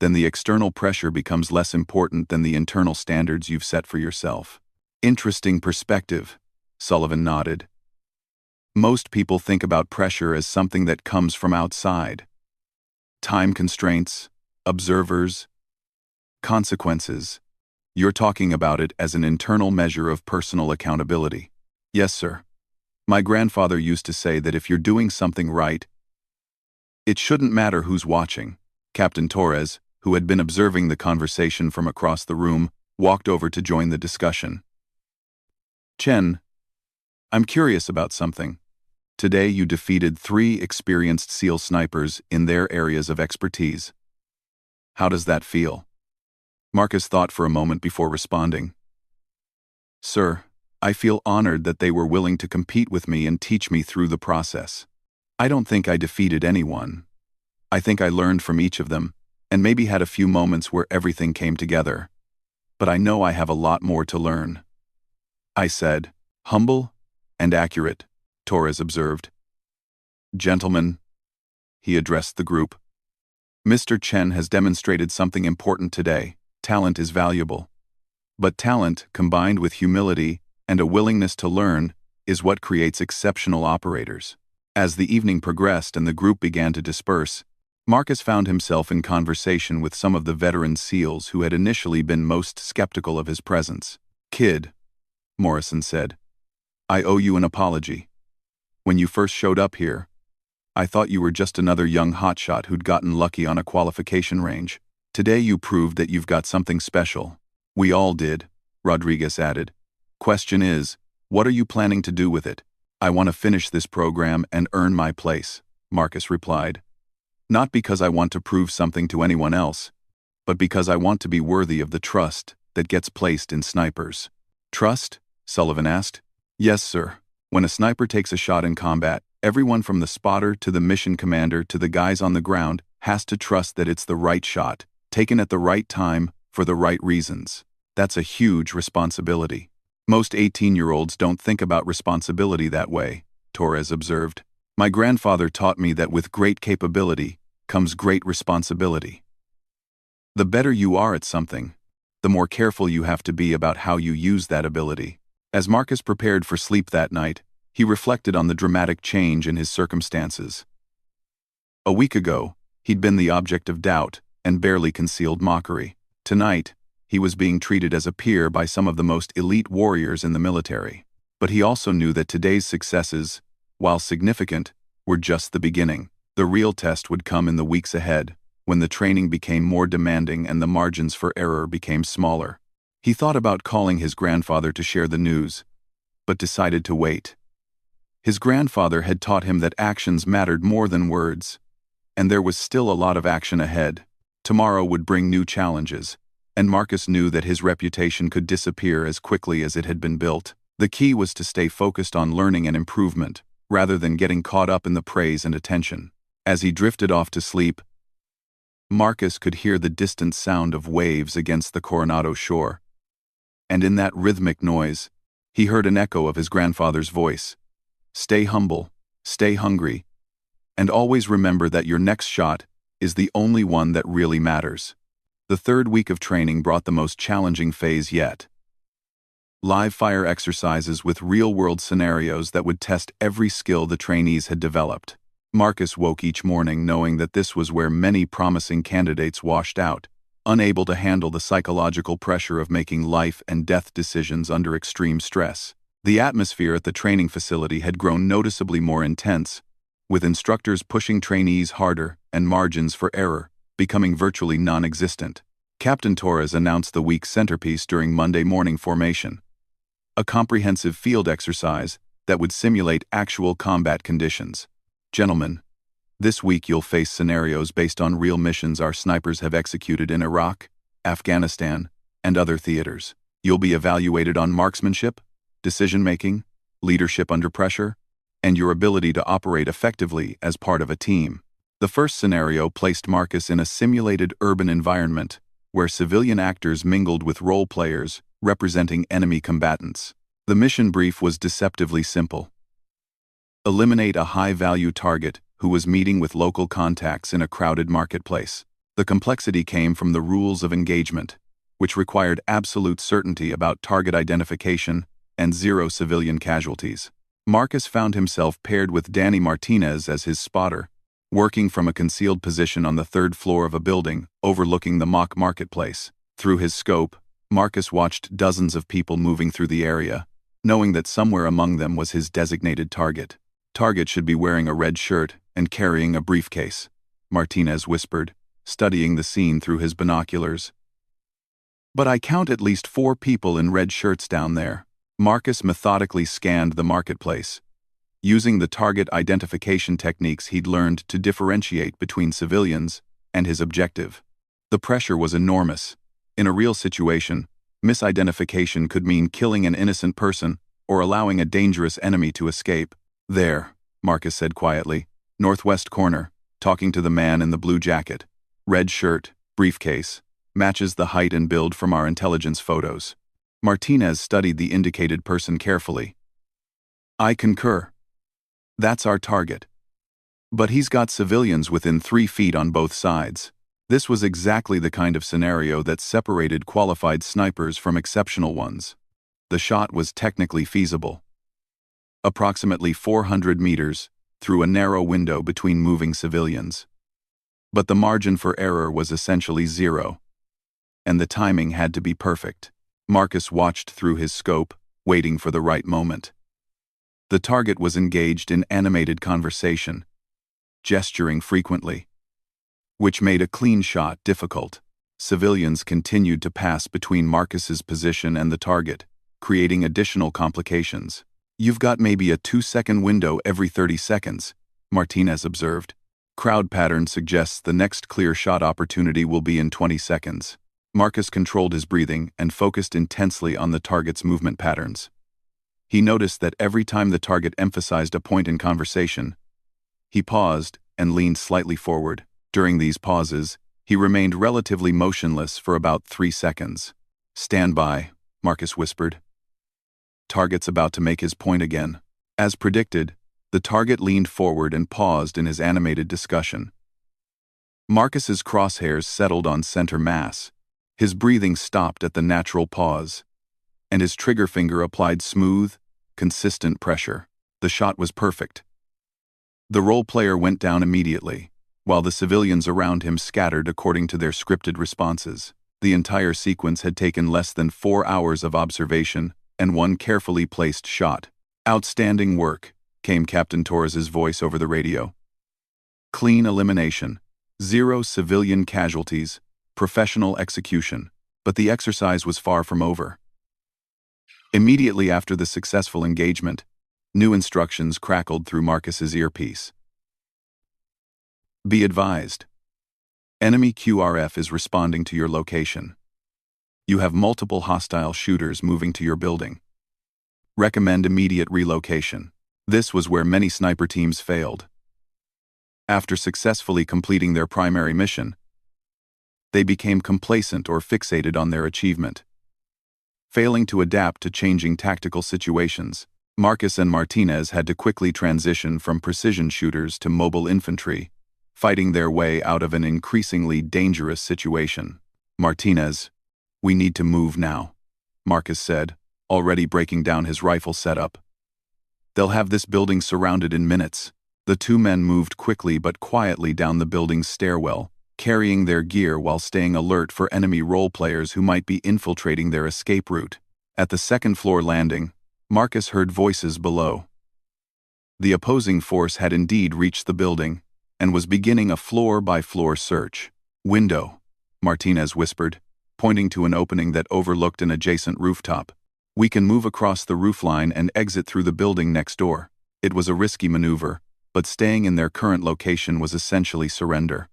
then the external pressure becomes less important than the internal standards you've set for yourself. Interesting perspective, Sullivan nodded. Most people think about pressure as something that comes from outside. Time constraints, observers, consequences. You're talking about it as an internal measure of personal accountability. Yes, sir. My grandfather used to say that if you're doing something right, it shouldn't matter who's watching. Captain Torres, who had been observing the conversation from across the room, walked over to join the discussion. Chen, I'm curious about something. Today you defeated 3 experienced SEAL snipers in their areas of expertise. How does that feel? Marcus thought for a moment before responding. Sir, I feel honored that they were willing to compete with me and teach me through the process. I don't think I defeated anyone. I think I learned from each of them, and maybe had a few moments where everything came together. But I know I have a lot more to learn. I said, humble and accurate, Torres observed. Gentlemen, he addressed the group. Mr. Chen has demonstrated something important today. Talent is valuable. But talent, combined with humility and a willingness to learn, is what creates exceptional operators. As the evening progressed and the group began to disperse, Marcus found himself in conversation with some of the veteran SEALs who had initially been most skeptical of his presence. Kid, Morrison said, I owe you an apology. When you first showed up here, I thought you were just another young hotshot who'd gotten lucky on a qualification range. Today you proved that you've got something special. We all did, Rodriguez added. Question is, what are you planning to do with it? I want to finish this program and earn my place, Marcus replied. Not because I want to prove something to anyone else, but because I want to be worthy of the trust that gets placed in snipers. Trust? Sullivan asked. Yes, sir. When a sniper takes a shot in combat, everyone from the spotter to the mission commander to the guys on the ground has to trust that it's the right shot, taken at the right time, for the right reasons. That's a huge responsibility. Most 18-year-olds don't think about responsibility that way, Torres observed. My grandfather taught me that with great capability comes great responsibility. The better you are at something, the more careful you have to be about how you use that ability. As Marcus prepared for sleep that night, he reflected on the dramatic change in his circumstances. A week ago, he'd been the object of doubt and barely concealed mockery. Tonight, he was being treated as a peer by some of the most elite warriors in the military. But he also knew that today's successes, while significant, were just the beginning. The real test would come in the weeks ahead, when the training became more demanding and the margins for error became smaller. He thought about calling his grandfather to share the news, but decided to wait. His grandfather had taught him that actions mattered more than words, and there was still a lot of action ahead. Tomorrow would bring new challenges, and Marcus knew that his reputation could disappear as quickly as it had been built. The key was to stay focused on learning and improvement, rather than getting caught up in the praise and attention. As he drifted off to sleep, Marcus could hear the distant sound of waves against the Coronado shore. And in that rhythmic noise, he heard an echo of his grandfather's voice. Stay humble, stay hungry, and always remember that your next shot is the only one that really matters. The third week of training brought the most challenging phase yet. Live fire exercises with real-world scenarios that would test every skill the trainees had developed. Marcus woke each morning knowing that this was where many promising candidates washed out, unable to handle the psychological pressure of making life and death decisions under extreme stress. The atmosphere at the training facility had grown noticeably more intense, with instructors pushing trainees harder and margins for error becoming virtually non-existent. Captain Torres announced the week's centerpiece during Monday morning formation, a comprehensive field exercise that would simulate actual combat conditions. Gentlemen, this week you'll face scenarios based on real missions our snipers have executed in Iraq, Afghanistan, and other theaters. You'll be evaluated on marksmanship, decision-making, leadership under pressure, and your ability to operate effectively as part of a team. The first scenario placed Marcus in a simulated urban environment where civilian actors mingled with role players representing enemy combatants. The mission brief was deceptively simple. Eliminate a high-value target who was meeting with local contacts in a crowded marketplace. The complexity came from the rules of engagement, which required absolute certainty about target identification and zero civilian casualties. Marcus found himself paired with Danny Martinez as his spotter, working from a concealed position on the third floor of a building overlooking the mock marketplace. Through his scope, Marcus watched dozens of people moving through the area, knowing that somewhere among them was his designated target. Target should be wearing a red shirt and carrying a briefcase, Martinez whispered, studying the scene through his binoculars. But I count at least 4 people in red shirts down there. Marcus methodically scanned the marketplace, using the target identification techniques he'd learned to differentiate between civilians and his objective. The pressure was enormous. In a real situation, misidentification could mean killing an innocent person or allowing a dangerous enemy to escape. There, Marcus said quietly, northwest corner, talking to the man in the blue jacket. Red shirt, briefcase, matches the height and build from our intelligence photos. Martinez studied the indicated person carefully. I concur. That's our target. But he's got civilians within 3 feet on both sides. This was exactly the kind of scenario that separated qualified snipers from exceptional ones. The shot was technically feasible. Approximately 400 meters, through a narrow window between moving civilians. But the margin for error was essentially zero, and the timing had to be perfect. Marcus watched through his scope, waiting for the right moment. The target was engaged in animated conversation, gesturing frequently, which made a clean shot difficult. Civilians continued to pass between Marcus's position and the target, creating additional complications. You've got maybe a 2-second window every 30 seconds, Martinez observed. Crowd pattern suggests the next clear shot opportunity will be in 20 seconds. Marcus controlled his breathing and focused intensely on the target's movement patterns. He noticed that every time the target emphasized a point in conversation, he paused and leaned slightly forward. During these pauses, he remained relatively motionless for about 3 seconds. Stand by, Marcus whispered. Target's about to make his point again. As predicted, the target leaned forward and paused in his animated discussion. Marcus's crosshairs settled on center mass. His breathing stopped at the natural pause, and his trigger finger applied smooth, consistent pressure. The shot was perfect. The role player went down immediately, while the civilians around him scattered according to their scripted responses. The entire sequence had taken less than 4 hours of observation and one carefully placed shot. "Outstanding work," came Captain Torres's voice over the radio. "Clean elimination. 0 civilian casualties. Professional execution." But the exercise was far from over. Immediately after the successful engagement, new instructions crackled through Marcus's earpiece. "Be advised. Enemy QRF is responding to your location. You have multiple hostile shooters moving to your building. Recommend immediate relocation." This was where many sniper teams failed. After successfully completing their primary mission, they became complacent or fixated on their achievement. Failing to adapt to changing tactical situations, Marcus and Martinez had to quickly transition from precision shooters to mobile infantry, fighting their way out of an increasingly dangerous situation. "Martinez, we need to move now," Marcus said, already breaking down his rifle setup. "They'll have this building surrounded in minutes." The two men moved quickly but quietly down the building's stairwell, carrying their gear while staying alert for enemy role players who might be infiltrating their escape route. At the second-floor landing, Marcus heard voices below. The opposing force had indeed reached the building and was beginning a floor-by-floor search. "Window," Martinez whispered, pointing to an opening that overlooked an adjacent rooftop. "We can move across the roofline and exit through the building next door." It was a risky maneuver, but staying in their current location was essentially surrender.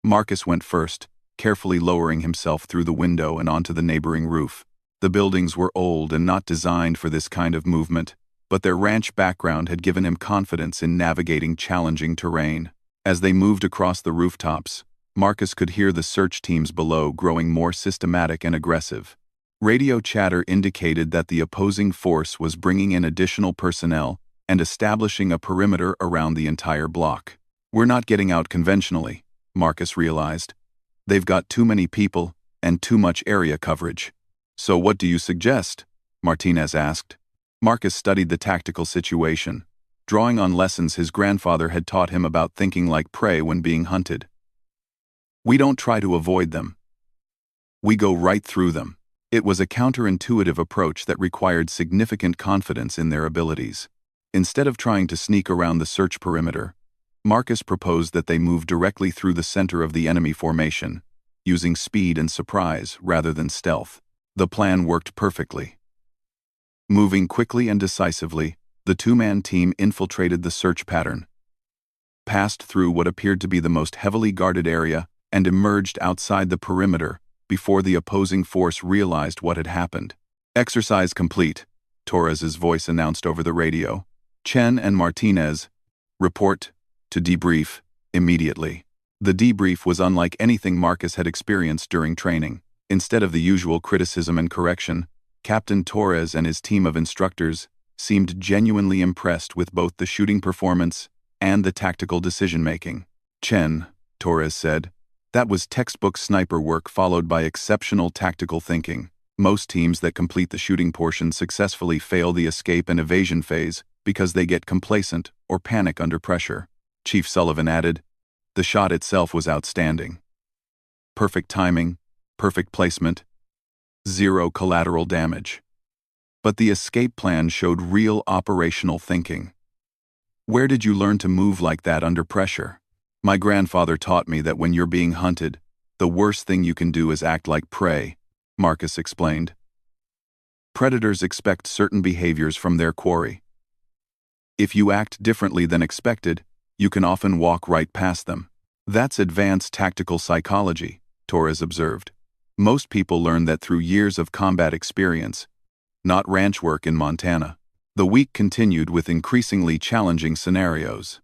Marcus went first, carefully lowering himself through the window and onto the neighboring roof. The buildings were old and not designed for this kind of movement, but their ranch background had given him confidence in navigating challenging terrain. As they moved across the rooftops, Marcus could hear the search teams below growing more systematic and aggressive. Radio chatter indicated that the opposing force was bringing in additional personnel and establishing a perimeter around the entire block. "We're not getting out conventionally," Marcus realized. "They've got too many people and too much area coverage." "So what do you suggest?" Martinez asked. Marcus studied the tactical situation, drawing on lessons his grandfather had taught him about thinking like prey when being hunted. "We don't try to avoid them. We go right through them." It was a counterintuitive approach that required significant confidence in their abilities. Instead of trying to sneak around the search perimeter, Marcus proposed that they move directly through the center of the enemy formation, using speed and surprise rather than stealth. The plan worked perfectly. Moving quickly and decisively, the two-man team infiltrated the search pattern, passed through what appeared to be the most heavily guarded area, and emerged outside the perimeter before the opposing force realized what had happened. "Exercise complete," Torres's voice announced over the radio. "Chen and Martinez, report to debrief immediately." The debrief was unlike anything Marcus had experienced during training. Instead of the usual criticism and correction, Captain Torres and his team of instructors seemed genuinely impressed with both the shooting performance and the tactical decision-making. "Chen," Torres said, "that was textbook sniper work followed by exceptional tactical thinking. Most teams that complete the shooting portion successfully fail the escape and evasion phase because they get complacent or panic under pressure." Chief Sullivan added, "The shot itself was outstanding. Perfect timing, perfect placement, 0 collateral damage. But the escape plan showed real operational thinking." "Where did you learn to move like that under pressure?" "My grandfather taught me that when you're being hunted, the worst thing you can do is act like prey," Marcus explained. "Predators expect certain behaviors from their quarry. If you act differently than expected, you can often walk right past them." "That's advanced tactical psychology," Torres observed. "Most people learn that through years of combat experience, not ranch work in Montana." The week continued with increasingly challenging scenarios.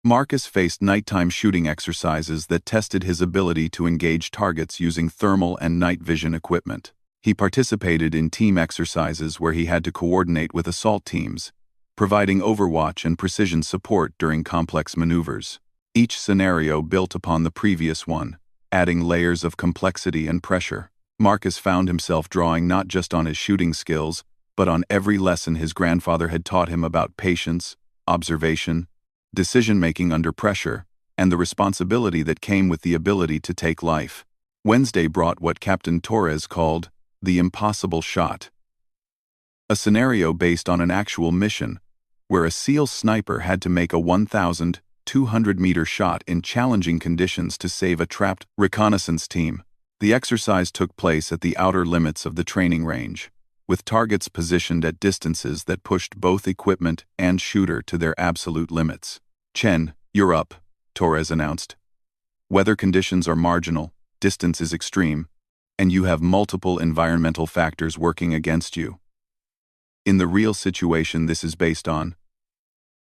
Marcus faced nighttime shooting exercises that tested his ability to engage targets using thermal and night vision equipment. He participated in team exercises where he had to coordinate with assault teams, providing overwatch and precision support during complex maneuvers. Each scenario built upon the previous one, adding layers of complexity and pressure. Marcus found himself drawing not just on his shooting skills, but on every lesson his grandfather had taught him about patience, observation, decision-making under pressure, and the responsibility that came with the ability to take life. Wednesday brought what Captain Torres called the impossible shot. a scenario based on an actual mission, where a SEAL sniper had to make a 1,200-meter shot in challenging conditions to save a trapped reconnaissance team. The exercise took place at the outer limits of the training range, with targets positioned at distances that pushed both equipment and shooter to their absolute limits. "Chen, you're up," Torres announced. "Weather conditions are marginal, distance is extreme, and you have multiple environmental factors working against you. In the real situation this is based on,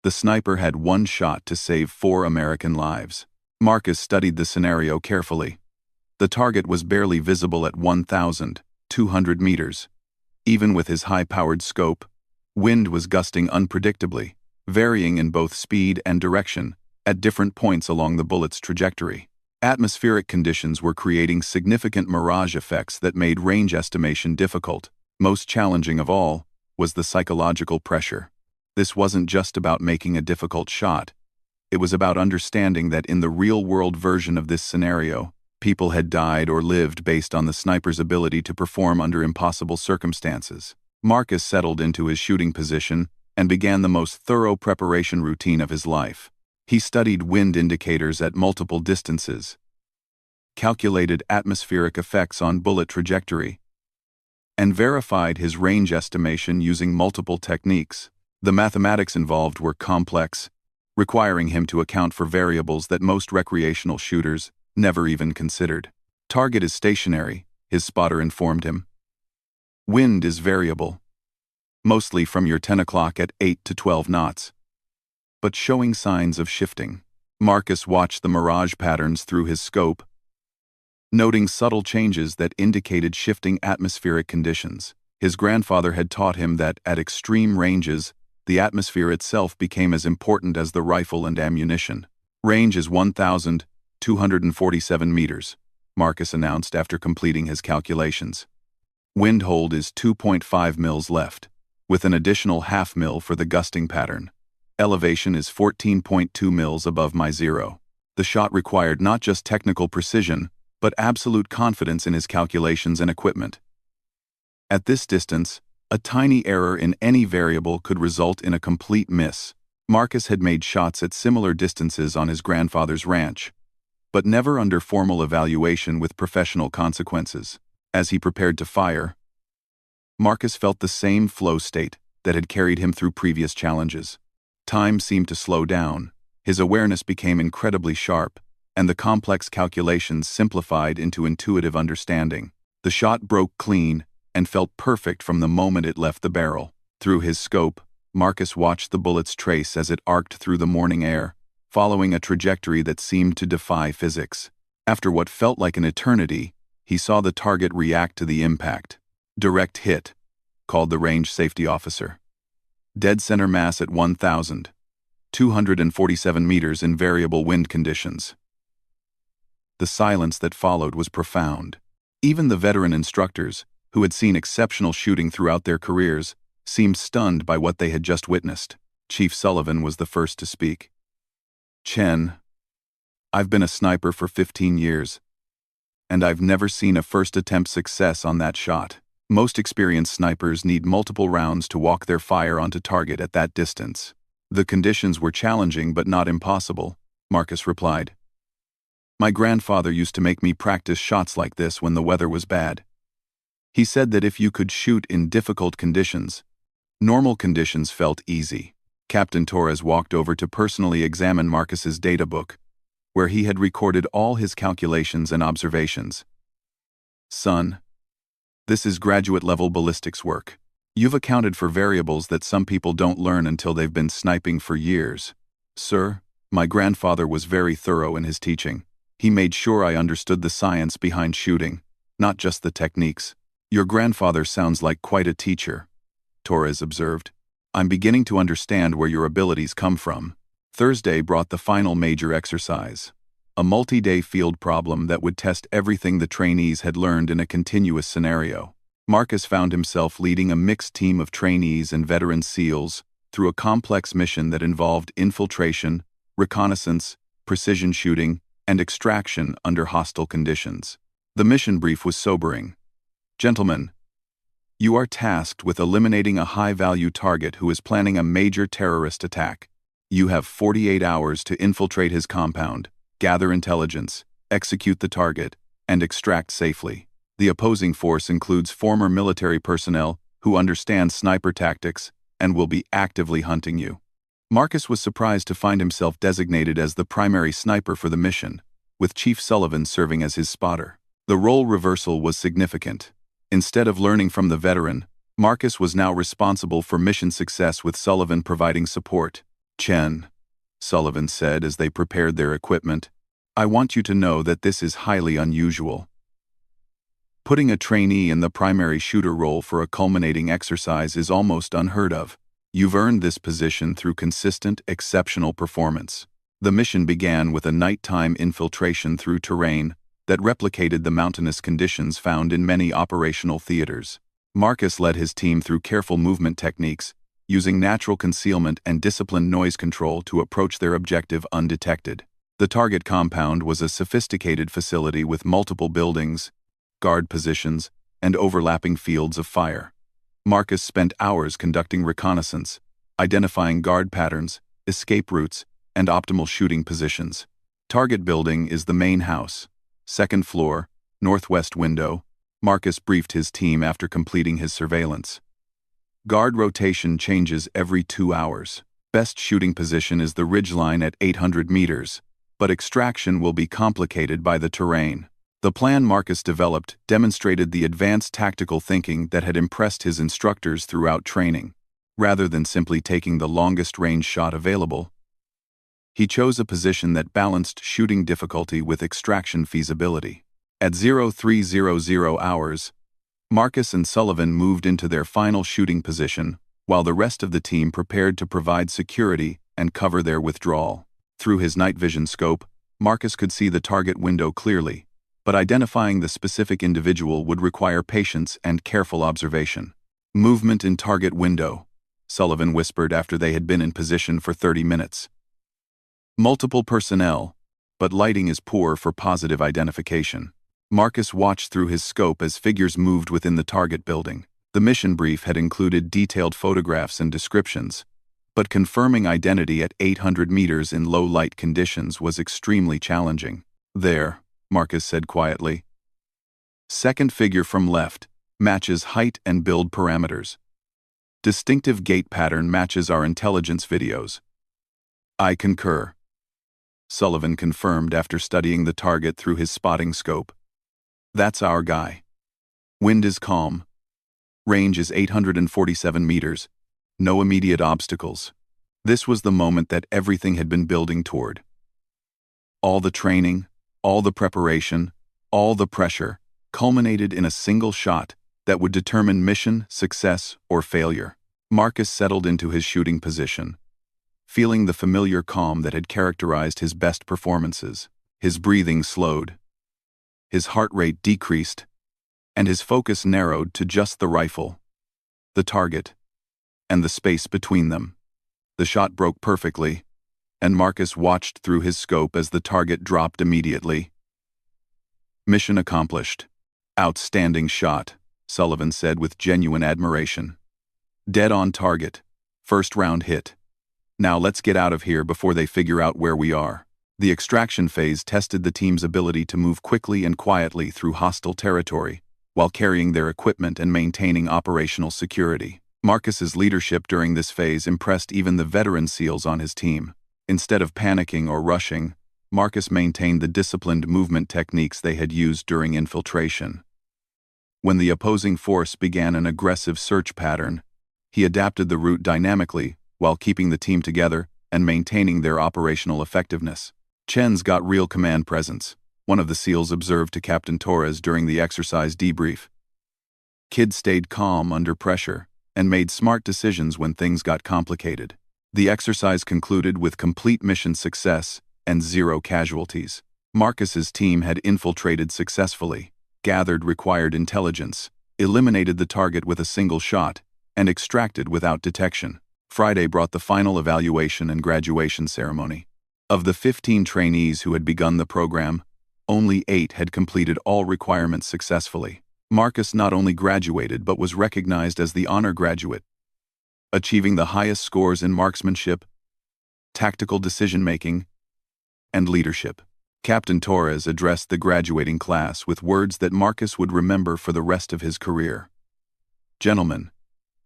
the sniper had one shot to save 4 American lives." Marcus studied the scenario carefully. The target was barely visible at 1,200 meters. Even with his high-powered scope, wind was gusting unpredictably, varying in both speed and direction at different points along the bullet's trajectory. Atmospheric conditions were creating significant mirage effects that made range estimation difficult. Most challenging of all was the psychological pressure. This wasn't just about making a difficult shot. It was about understanding that in the real-world version of this scenario, people had died or lived based on the sniper's ability to perform under impossible circumstances. Marcus settled into his shooting position and began the most thorough preparation routine of his life. He studied wind indicators at multiple distances, calculated atmospheric effects on bullet trajectory, and verified his range estimation using multiple techniques. The mathematics involved were complex, requiring him to account for variables that most recreational shooters never even considered. "Target is stationary," his spotter informed him. "Wind is variable, mostly from your 10 o'clock at 8 to 12 knots, but showing signs of shifting." Marcus watched the mirage patterns through his scope, noting subtle changes that indicated shifting atmospheric conditions. His grandfather had taught him that at extreme ranges, the atmosphere itself became as important as the rifle and ammunition. "Range is 1,247 meters, Marcus announced after completing his calculations. "Wind hold is 2.5 mils left, with an additional half mil for the gusting pattern. Elevation is 14.2 mils above my zero." The shot required not just technical precision, but absolute confidence in his calculations and equipment. At this distance, a tiny error in any variable could result in a complete miss. Marcus had made shots at similar distances on his grandfather's ranch, but never under formal evaluation with professional consequences. As he prepared to fire, Marcus felt the same flow state that had carried him through previous challenges. Time seemed to slow down, his awareness became incredibly sharp, and the complex calculations simplified into intuitive understanding. The shot broke clean and felt perfect from the moment it left the barrel. Through his scope, Marcus watched the bullet's trace as it arced through the morning air, following a trajectory that seemed to defy physics. After what felt like an eternity, he saw the target react to the impact. "Direct hit," called the range safety officer. "Dead center mass at 1,247 meters in variable wind conditions." The silence that followed was profound. Even the veteran instructors, who had seen exceptional shooting throughout their careers, seemed stunned by what they had just witnessed. Chief Sullivan was the first to speak. "Chen, I've been a sniper for 15 years, and I've never seen a first-attempt success on that shot. Most experienced snipers need multiple rounds to walk their fire onto target at that distance." "The conditions were challenging but not impossible," Marcus replied. "My grandfather used to make me practice shots like this when the weather was bad. He said that if you could shoot in difficult conditions, normal conditions felt easy." Captain Torres walked over to personally examine Marcus's data book, where he had recorded all his calculations and observations. "Son, this is graduate-level ballistics work. You've accounted for variables that some people don't learn until they've been sniping for years." "Sir, my grandfather was very thorough in his teaching. He made sure I understood the science behind shooting, not just the techniques." "Your grandfather sounds like quite a teacher," Torres observed. "I'm beginning to understand where your abilities come from." Thursday brought the final major exercise, a multi-day field problem that would test everything the trainees had learned in a continuous scenario. Marcus found himself leading a mixed team of trainees and veteran SEALs through a complex mission that involved infiltration, reconnaissance, precision shooting, and extraction under hostile conditions. The mission brief was sobering. "Gentlemen, You are tasked with eliminating a high-value target who is planning a major terrorist attack. You have 48 hours to infiltrate his compound, gather intelligence, execute the target, and extract safely. The opposing force includes former military personnel who understand sniper tactics and will be actively hunting you. Marcus was surprised to find himself designated as the primary sniper for the mission, with Chief Sullivan serving as his spotter. The role reversal was significant. Instead of learning from the veteran, Marcus was now responsible for mission success with Sullivan providing support. "Chen," Sullivan said as they prepared their equipment, "I want you to know that this is highly unusual. Putting a trainee in the primary shooter role for a culminating exercise is almost unheard of. You've earned this position through consistent, exceptional performance." The mission began with a nighttime infiltration through terrain that replicated the mountainous conditions found in many operational theaters. Marcus led his team through careful movement techniques, using natural concealment and disciplined noise control to approach their objective undetected. The target compound was a sophisticated facility with multiple buildings, guard positions, and overlapping fields of fire. Marcus spent hours conducting reconnaissance, identifying guard patterns, escape routes, and optimal shooting positions. Target building is the main house. Second floor, northwest window. Marcus briefed his team after completing his surveillance. Guard rotation changes every 2 hours. Best shooting position is the ridgeline at 800 meters, but extraction will be complicated by the terrain. The plan Marcus developed demonstrated the advanced tactical thinking that had impressed his instructors throughout training. Rather than simply taking the longest range shot available, he chose a position that balanced shooting difficulty with extraction feasibility. At 0300 hours, Marcus and Sullivan moved into their final shooting position, while the rest of the team prepared to provide security and cover their withdrawal. Through his night vision scope, Marcus could see the target window clearly, but identifying the specific individual would require patience and careful observation. "Movement in target window," Sullivan whispered after they had been in position for 30 minutes. "Multiple personnel, but lighting is poor for positive identification." Marcus watched through his scope as figures moved within the target building. The mission brief had included detailed photographs and descriptions, but confirming identity at 800 meters in low-light conditions was extremely challenging. "There," Marcus said quietly. "Second figure from left, matches height and build parameters. Distinctive gait pattern matches our intelligence videos." "I concur," Sullivan confirmed after studying the target through his spotting scope. "That's our guy. Wind is calm. Range is 847 meters. No immediate obstacles." This was the moment that everything had been building toward. All the training, all the preparation, all the pressure, culminated in a single shot that would determine mission, success, or failure. Marcus settled into his shooting position, feeling the familiar calm that had characterized his best performances. His breathing slowed. His heart rate decreased, and his focus narrowed to just the rifle, the target, and the space between them. The shot broke perfectly, and Marcus watched through his scope as the target dropped immediately. "Mission accomplished. Outstanding shot," Sullivan said with genuine admiration. "Dead on target. First round hit. Now let's get out of here before they figure out where we are." The extraction phase tested the team's ability to move quickly and quietly through hostile territory, while carrying their equipment and maintaining operational security. Marcus's leadership during this phase impressed even the veteran SEALs on his team. Instead of panicking or rushing, Marcus maintained the disciplined movement techniques they had used during infiltration. When the opposing force began an aggressive search pattern, he adapted the route dynamically while keeping the team together and maintaining their operational effectiveness. "Chen's got real command presence," one of the SEALs observed to Captain Torres during the exercise debrief. "Kid stayed calm under pressure and made smart decisions when things got complicated." The exercise concluded with complete mission success and 0 casualties. Marcus's team had infiltrated successfully, gathered required intelligence, eliminated the target with a single shot, and extracted without detection. Friday brought the final evaluation and graduation ceremony. Of the 15 trainees who had begun the program, only 8 had completed all requirements successfully. Marcus not only graduated but was recognized as the honor graduate, achieving the highest scores in marksmanship, tactical decision-making, and leadership. Captain Torres addressed the graduating class with words that Marcus would remember for the rest of his career. "Gentlemen,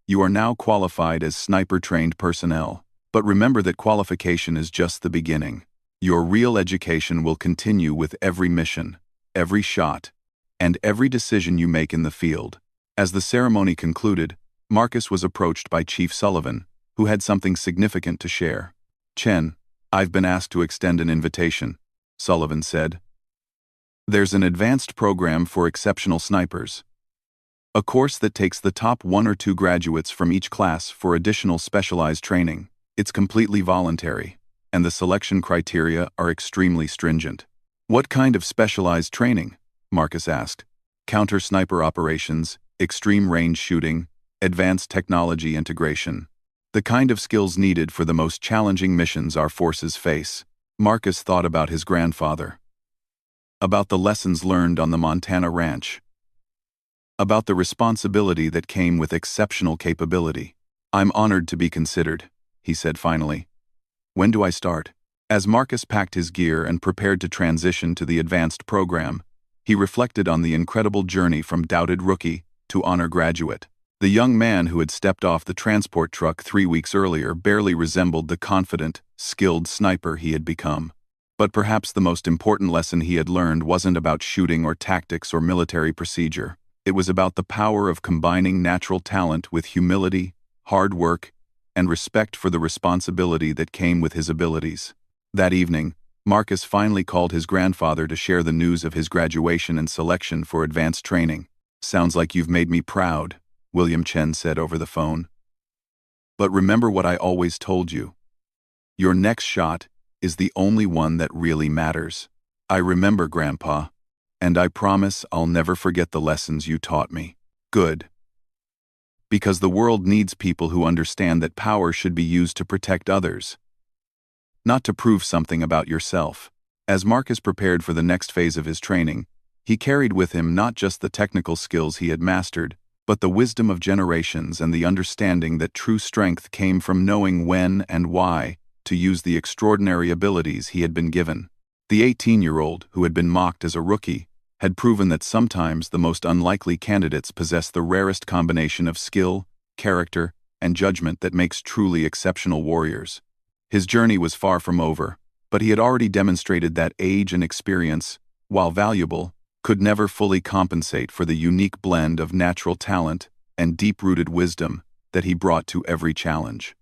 you are now qualified as sniper-trained personnel, but remember that qualification is just the beginning. Your real education will continue with every mission, every shot, and every decision you make in the field." As the ceremony concluded, Marcus was approached by Chief Sullivan, who had something significant to share. "Chen, I've been asked to extend an invitation," Sullivan said. "There's an advanced program for exceptional snipers. A course that takes the top 1 or 2 graduates from each class for additional specialized training. It's completely voluntary, and the selection criteria are extremely stringent." "What kind of specialized training?" Marcus asked. "Counter-sniper operations, extreme range shooting, advanced technology integration. The kind of skills needed for the most challenging missions our forces face." Marcus thought about his grandfather, about the lessons learned on the Montana ranch, about the responsibility that came with exceptional capability. "I'm honored to be considered," he said finally. "When do I start?" As Marcus packed his gear and prepared to transition to the advanced program, he reflected on the incredible journey from doubted rookie to honor graduate. The young man who had stepped off the transport truck 3 weeks earlier barely resembled the confident, skilled sniper he had become. But perhaps the most important lesson he had learned wasn't about shooting or tactics or military procedure. It was about the power of combining natural talent with humility, hard work, and respect for the responsibility that came with his abilities. That evening, Marcus finally called his grandfather to share the news of his graduation and selection for advanced training. "Sounds like you've made me proud," William Chen said over the phone. "But remember what I always told you. Your next shot is the only one that really matters." "I remember, Grandpa, and I promise I'll never forget the lessons you taught me." "Good. Because the world needs people who understand that power should be used to protect others, not to prove something about yourself." As Marcus prepared for the next phase of his training, he carried with him not just the technical skills he had mastered, but the wisdom of generations and the understanding that true strength came from knowing when and why to use the extraordinary abilities he had been given. The 18-year-old, who had been mocked as a rookie, had proven that sometimes the most unlikely candidates possess the rarest combination of skill, character, and judgment that makes truly exceptional warriors. His journey was far from over, but he had already demonstrated that age and experience, while valuable, could never fully compensate for the unique blend of natural talent and deep-rooted wisdom that he brought to every challenge.